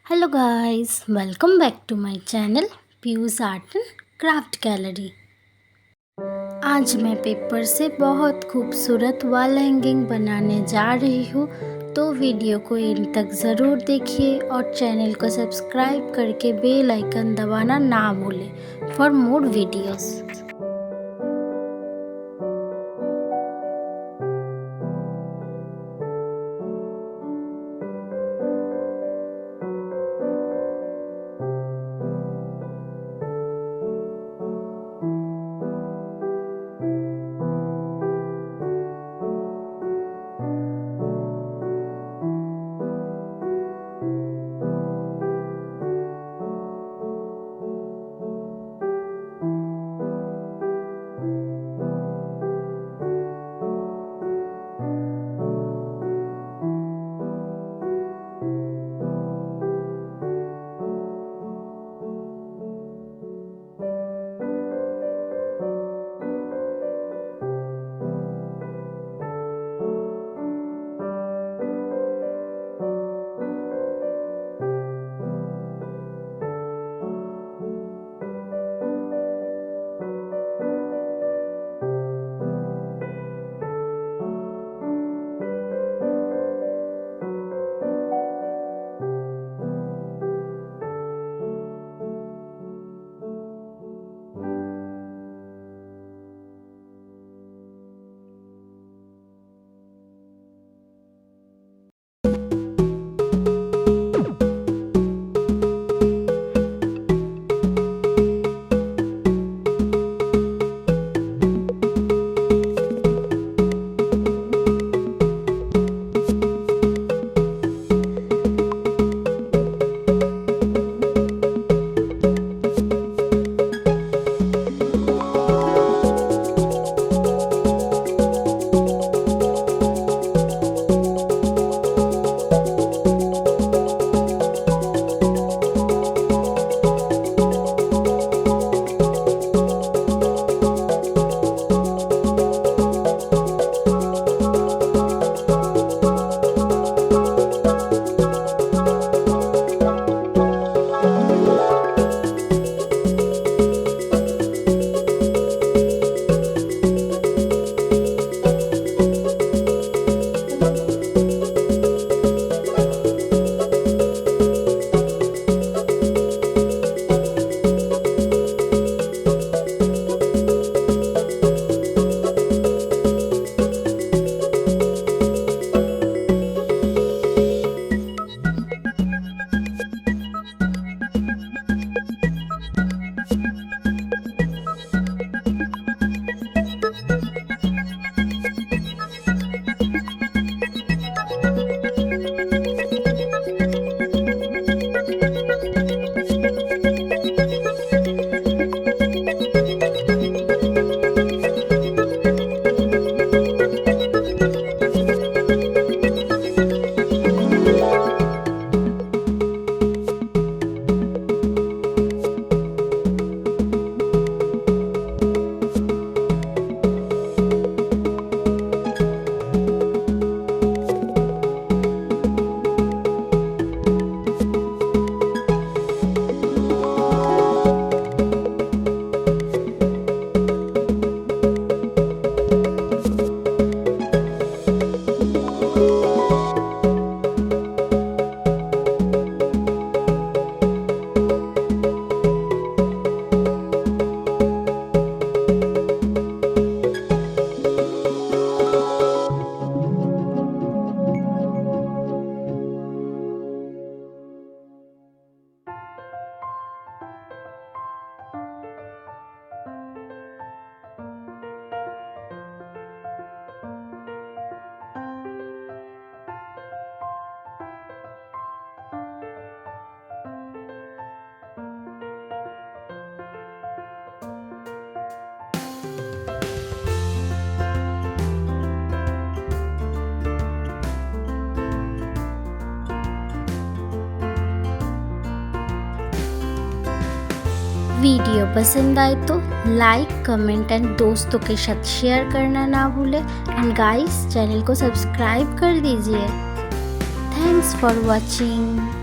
Hello guys, welcome back to my channel Piyush art and craft gallery. आज मैं paper से बहुत खूबसूरत वॉल हैंगिंग बनाने जा रही हूँ, तो वीडियो को एंड तक ज़रूर देखिए और चैनल को सब्सक्राइब करके बेल आइकन दबाना ना भूलें फॉर मोर वीडियोस। वीडियो पसंद आए तो लाइक, कमेंट एंड दोस्तों के साथ शेयर करना ना भूलें एंड गाइस चैनल को सब्सक्राइब कर दीजिए। Thanks for watching.